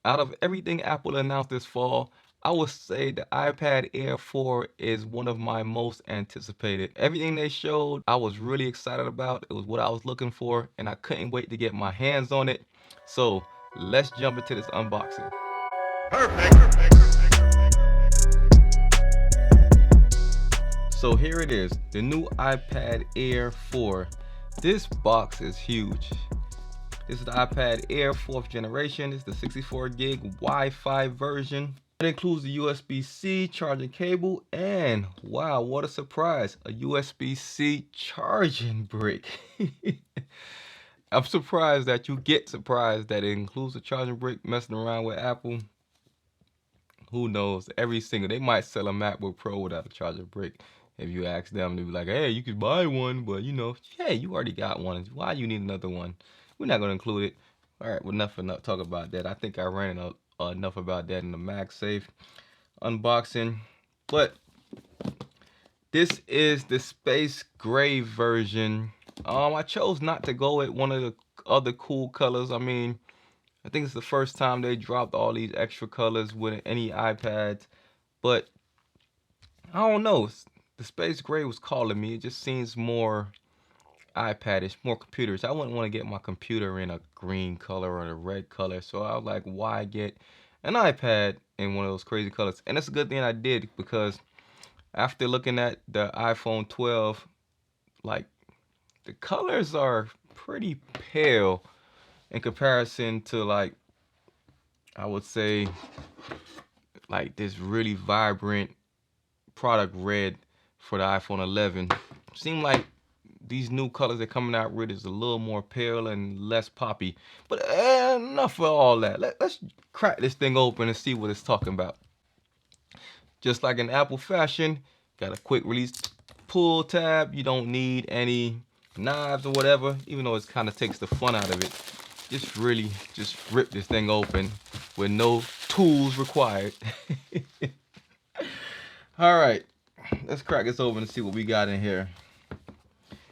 Out of everything Apple announced this fall, I would say the iPad Air 4 is one of my most anticipated. Everything they showed, I was really excited about. It was what I was looking for, and I couldn't wait to get my hands on it. So let's jump into this unboxing. So here it is, the new iPad Air 4. This box is huge. This is the iPad Air 4th generation. It's the 64 gig Wi-Fi version. It includes the USB-C charging cable and, wow, what a surprise, a USB-C charging brick. I'm surprised that it includes a charging brick. Messing around with Apple, who knows? They might sell a MacBook Pro without a charging brick. If you ask them, they'll be like, hey, you could buy one, but hey, you already got one. Why you need another one? We're not gonna include it. All right, well, enough talk about that. I think I ran enough about that in the MagSafe unboxing. But this is the space gray version. I chose not to go with one of the other cool colors. I mean, I think it's the first time they dropped all these extra colors with any iPads, but I don't know. The space gray was calling me. It just seems more iPad-ish, more computers. I wouldn't want to get my computer in a green color or a red color, so I was like, why get an iPad in one of those crazy colors? And it's a good thing I did, because after looking at the iPhone 12, like, the colors are pretty pale in comparison to, like, I would say, like this really vibrant product red for the iPhone 11. Seem like these new colors they're coming out with is a little more pale and less poppy. But enough of all that. Let's crack this thing open and see what it's talking about. Just like in Apple fashion, got a quick release pull tab. You don't need any knives or whatever, even though it kind of takes the fun out of it. Just rip this thing open with no tools required. All right, let's crack this open and see what we got in here.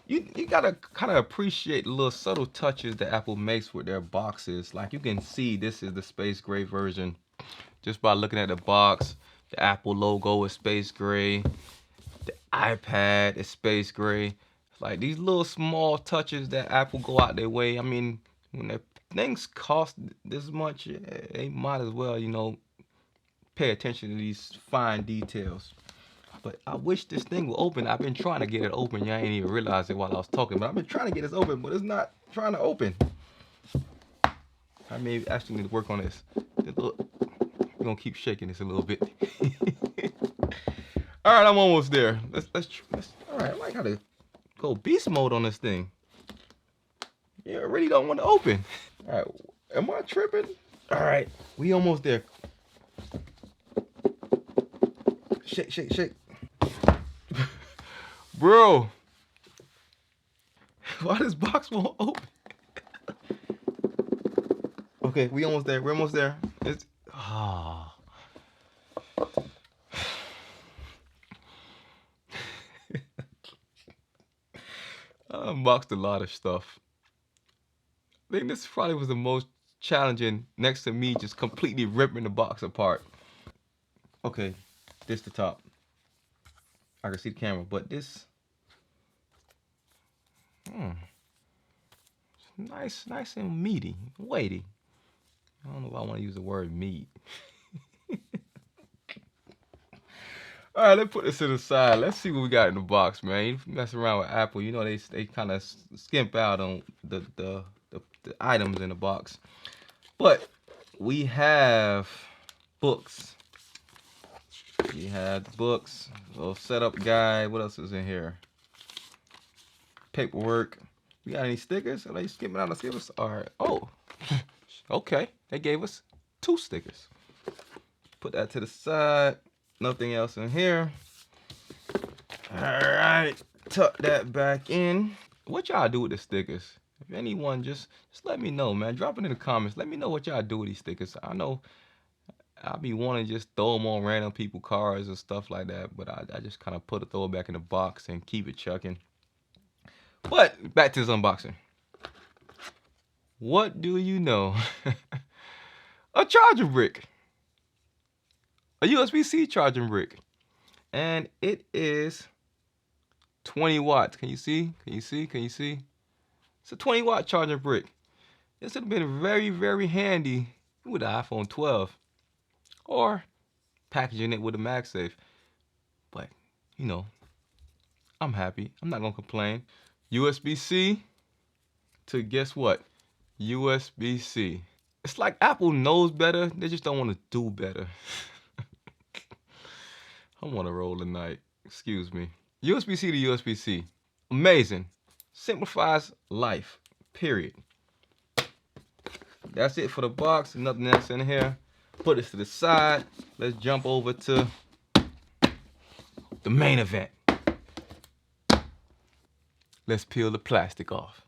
You gotta kind of appreciate the little subtle touches that Apple makes with their boxes. Like, you can see this is the space gray version just by looking at the box. The Apple logo is space gray. The iPad is space gray. Like, these little small touches that Apple go out their way. I mean, when their things cost this much, they might as well, pay attention to these fine details. But I wish this thing will open. I've been trying to get it open. Y'all ain't even realize it while I was talking. But I've been trying to get this open, but it's not trying to open. I may actually need to work on this. We're gonna keep shaking this a little bit. All right, I'm almost there. Let's. All right, I might gotta go beast mode on this thing. Yeah, I really don't want to open. All right, am I tripping? All right, we almost there. Shake, shake, shake. Bro, why this box won't open? Okay, we almost there. We're almost there. It's I unboxed a lot of stuff. I think this probably was the most challenging, next to me just completely ripping the box apart. Okay, this the top. I can see the camera, but this, nice and meaty, weighty. I don't know if I want to use the word meat. All right, let's put this to the side. Let's see what we got in the box, man. You mess around with Apple, they kind of skimp out on the items in the box. But we have books. We have books, a little setup guide. What else is in here? Paperwork. We got any stickers? Are they skipping out the stickers? All right. Oh, okay. They gave us 2 stickers. Put that to the side. Nothing else in here. All right. Tuck that back in. What y'all do with the stickers? If anyone, just let me know, man. Drop it in the comments. Let me know what y'all do with these stickers. I know I'll be wanting to just throw them on random people cars and stuff like that, but I just kind of throw it back in the box and keep it chucking. But back to this unboxing. What do you know? a charging brick, a USB-C charging brick. And it is 20 watts. Can you see? Can you see? Can you see? It's a 20-watt charging brick. This would have been very, very handy with the iPhone 12 or packaging it with a MagSafe. But, you know, I'm happy. I'm not going to complain. USB-C to guess what? USB-C. It's like Apple knows better. They just don't want to do better. I'm on a roll tonight. Excuse me. USB-C to USB-C. Amazing. Simplifies life. Period. That's it for the box. Nothing else in here. Put this to the side. Let's jump over to the main event. Let's peel the plastic off.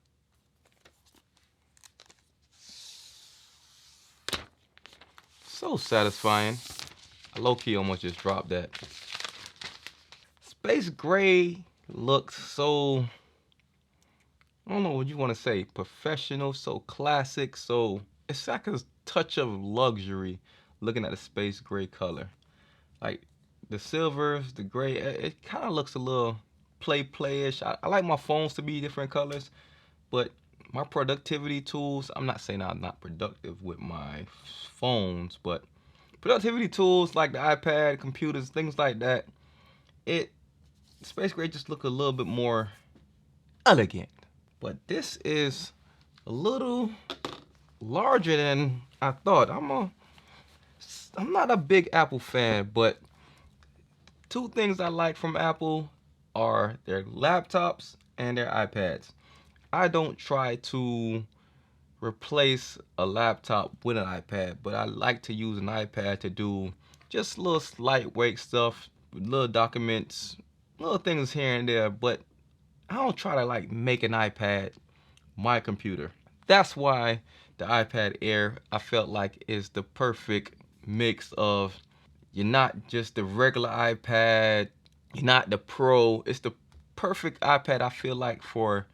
So satisfying. I low-key almost just dropped that. Space gray looks so, I don't know what you want to say, professional, so classic, so it's like a touch of luxury looking at the space gray color. Like the silvers, the gray, it kind of looks a little playish. I like my phones to be different colors, but my productivity tools, I'm not saying I'm not productive with my phones, but productivity tools like the iPad, computers, things like that, space gray just look a little bit more elegant. But this is a little larger than I thought. I'm not a big Apple fan, but two things I like from Apple are their laptops and their iPads. I don't try to replace a laptop with an iPad, but I like to use an iPad to do just little lightweight stuff, little documents, little things here and there, but I don't try to like make an iPad my computer. That's why the iPad Air, I felt like, is the perfect mix of, you're not just the regular iPad, you're not the Pro. It's the perfect iPad, I feel like, for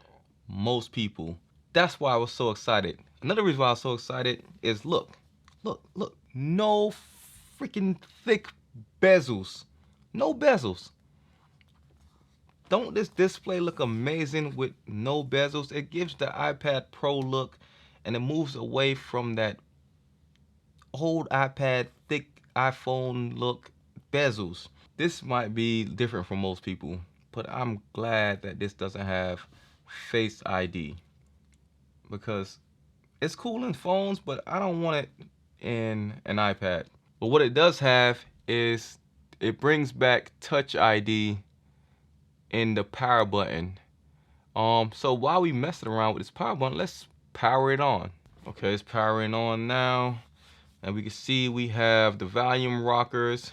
most people. That's why I was so excited. Another reason why I was so excited is look. No freaking thick bezels. No bezels. Don't this display look amazing with no bezels? It gives the iPad Pro look, and it moves away from that old iPad, thick iPhone look bezels. This might be different from most people, but I'm glad that this doesn't have Face ID, because it's cool in phones, but I don't want it in an iPad. But what it does have is it brings back Touch ID in the power button. So while we messing around with this power button, let's power it on. Okay, it's powering on now. And we can see we have the volume rockers.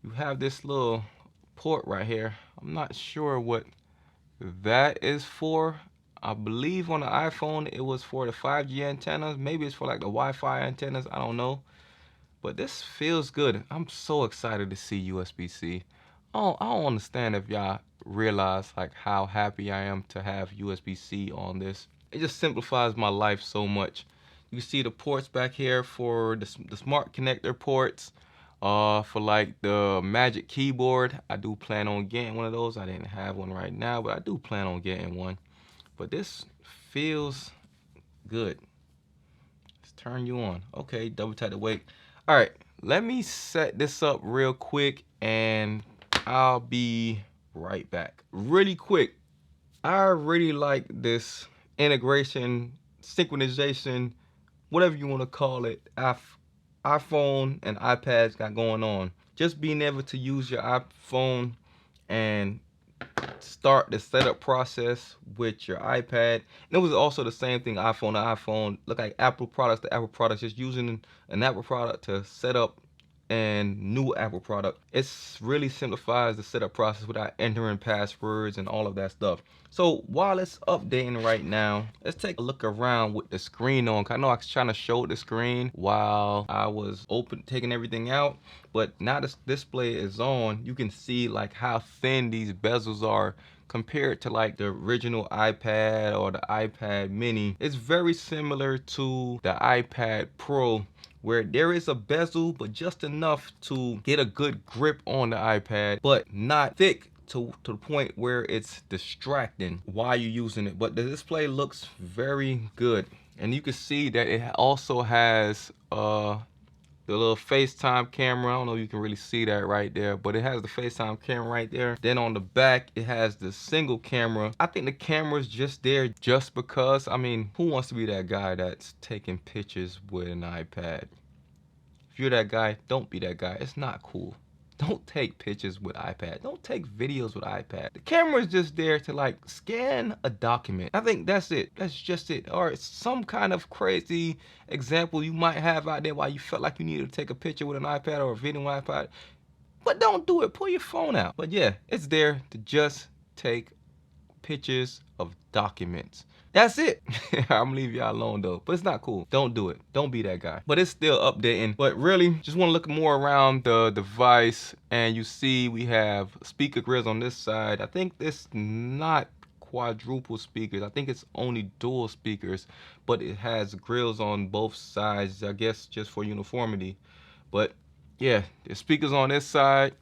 You have this little port right here. I'm not sure what that is for. I believe on the iPhone it was for the 5G antennas. Maybe it's for like the Wi-Fi antennas. I don't know. But this feels good. I'm so excited to see USB-C. I don't understand if y'all realize like how happy I am to have USB-C on this. It just simplifies my life so much. You can see the ports back here for the smart connector ports. For like the Magic Keyboard, I do plan on getting one of those. I didn't have one right now, but I do plan on getting one. But this feels good. Let's turn you on. Okay, double tap to wait. All right, let me set this up real quick and I'll be right back. Really quick, I really like this integration, synchronization, whatever you want to call it, iPhone and iPads got going on. Just being able to use your iPhone and start the setup process with your iPad. And it was also the same thing, iPhone to iPhone. Look like Apple products to Apple products, just using an Apple product to set up and new Apple product. It's really simplifies the setup process without entering passwords and all of that stuff. So while it's updating right now, let's take a look around with the screen on. I know I was trying to show the screen while I was taking everything out, but now this display is on. You can see like how thin these bezels are compared to like the original iPad or the iPad mini. It's very similar to the iPad Pro, where there is a bezel, but just enough to get a good grip on the iPad, but not thick to the point where it's distracting while you're using it. But the display looks very good, and you can see that it also has the little FaceTime camera. I don't know if you can really see that right there, but it has the FaceTime camera right there. Then on the back, it has the single camera. I think the camera's just there just because. I mean, who wants to be that guy that's taking pictures with an iPad? If you're that guy, don't be that guy. It's not cool. Don't take pictures with iPad. Don't take videos with iPad. The camera is just there to like scan a document. I think that's it. That's just it. Or some kind of crazy example you might have out there while you felt like you needed to take a picture with an iPad or a video with an iPad. But don't do it. Pull your phone out. But yeah, it's there to just take pictures of documents. That's it. I'm gonna leave y'all alone though, but it's not cool. Don't do it. Don't be that guy. But it's still updating. But really, just want to look more around the device, and you see we have speaker grills on this side. I think this not quadruple speakers. I think it's only dual speakers, but it has grills on both sides, I guess just for uniformity. But yeah, there's speakers on this side,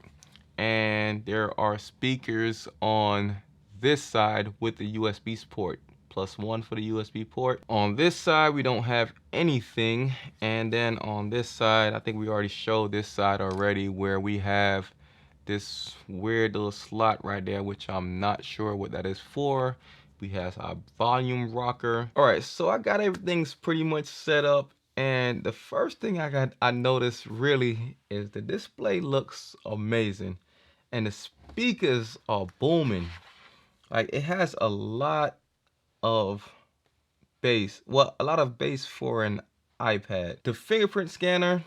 and there are speakers on this side with the USB port. +1 for the USB port. On this side, we don't have anything. And then on this side, I think we already showed this side already, where we have this weird little slot right there, which I'm not sure what that is for. We have our volume rocker. All right, so I got everything's pretty much set up. And the first thing I noticed really is the display looks amazing. And the speakers are booming. Like, it has a lot of bass. Well, a lot of bass for an iPad. The fingerprint scanner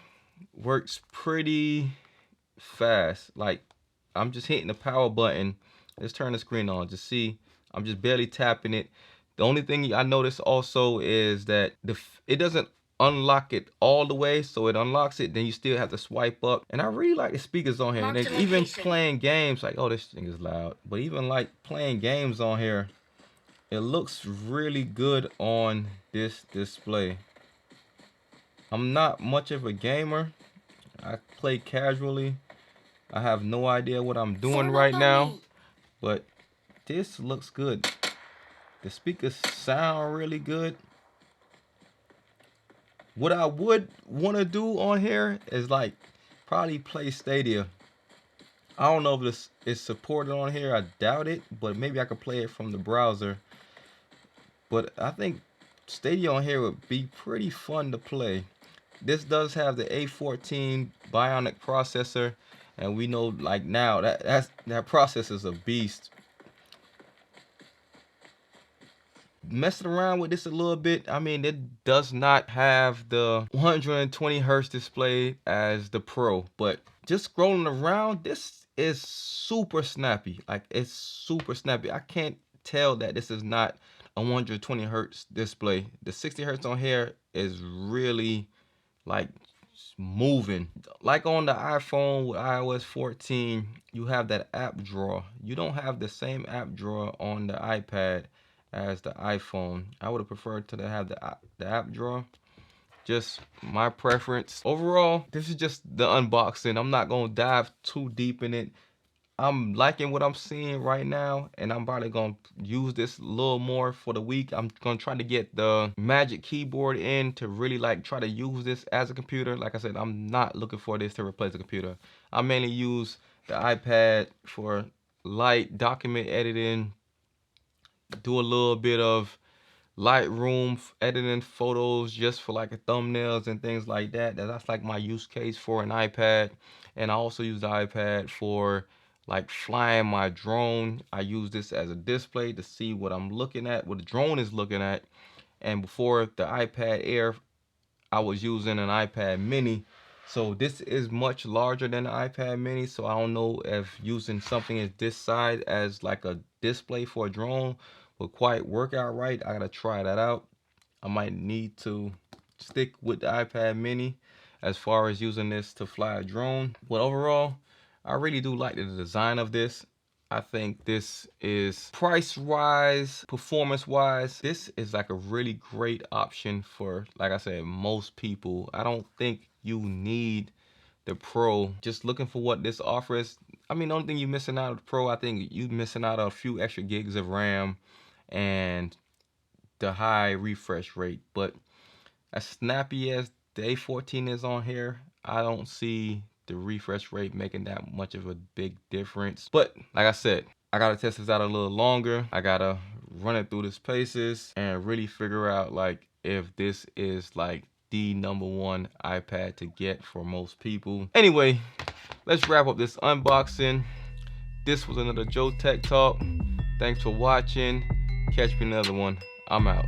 works pretty fast. Like, I'm just hitting the power button. Let's turn the screen on. Just see, I'm just barely tapping it. The only thing I noticed also is that it doesn't unlock it all the way, so it unlocks it, then you still have to swipe up. And I really like the speakers on here. And even playing games, like, oh, this thing is loud, but even like playing games on here, it looks really good on this display. I'm not much of a gamer. I play casually. I have no idea what I'm doing right now, but this looks good. The speakers sound really good. What I would want to do on here is like probably play Stadia. I don't know if this is supported on here. I doubt it, but maybe I could play it from the browser. But I think Stadia on here would be pretty fun to play. This does have the A14 Bionic processor, and we know like now that processor's a beast. Messing around with this a little bit, I mean, it does not have the 120 hertz display as the Pro, but just scrolling around, this is super snappy. Like, it's super snappy. I can't tell that this is not a 120 hertz display. The 60 hertz on here is really like moving. Like on the iPhone with iOS 14, you have that app drawer. You don't have the same app drawer on the iPad as the iPhone. I would have preferred to have the app drawer. Just my preference. Overall, this is just the unboxing. I'm not gonna dive too deep in it. I'm liking what I'm seeing right now, and I'm probably gonna use this a little more for the week. I'm gonna try to get the Magic Keyboard in to really like try to use this as a computer. Like I said, I'm not looking for this to replace a computer. I mainly use the iPad for light document editing, do a little bit of Lightroom editing photos just for like thumbnails and things like that. That's like my use case for an iPad. And I also use the iPad for like flying my drone. I use this as a display to see what I'm looking at, what the drone is looking at. And before the iPad Air, I was using an iPad mini. So this is much larger than the iPad mini. So I don't know if using something as this size as like a display for a drone will quite work out right. I gotta try that out. I might need to stick with the iPad mini as far as using this to fly a drone. But overall, I really do like the design of this. I think this is price-wise, performance-wise, this is like a really great option for, like I said, most people. I don't think you need the Pro. Just looking for what this offers. I mean, the only thing you're missing out of the Pro, I think you're missing out on a few extra gigs of RAM and the high refresh rate. But as snappy as the A14 is on here, I don't see the refresh rate making that much of a big difference. But like I said, I gotta test this out a little longer. I gotta run it through the paces and really figure out like if this is like the #1 iPad to get for most people. Anyway, let's wrap up this unboxing. This was another Joe Tech Talk. Thanks for watching. Catch me another one. I'm out.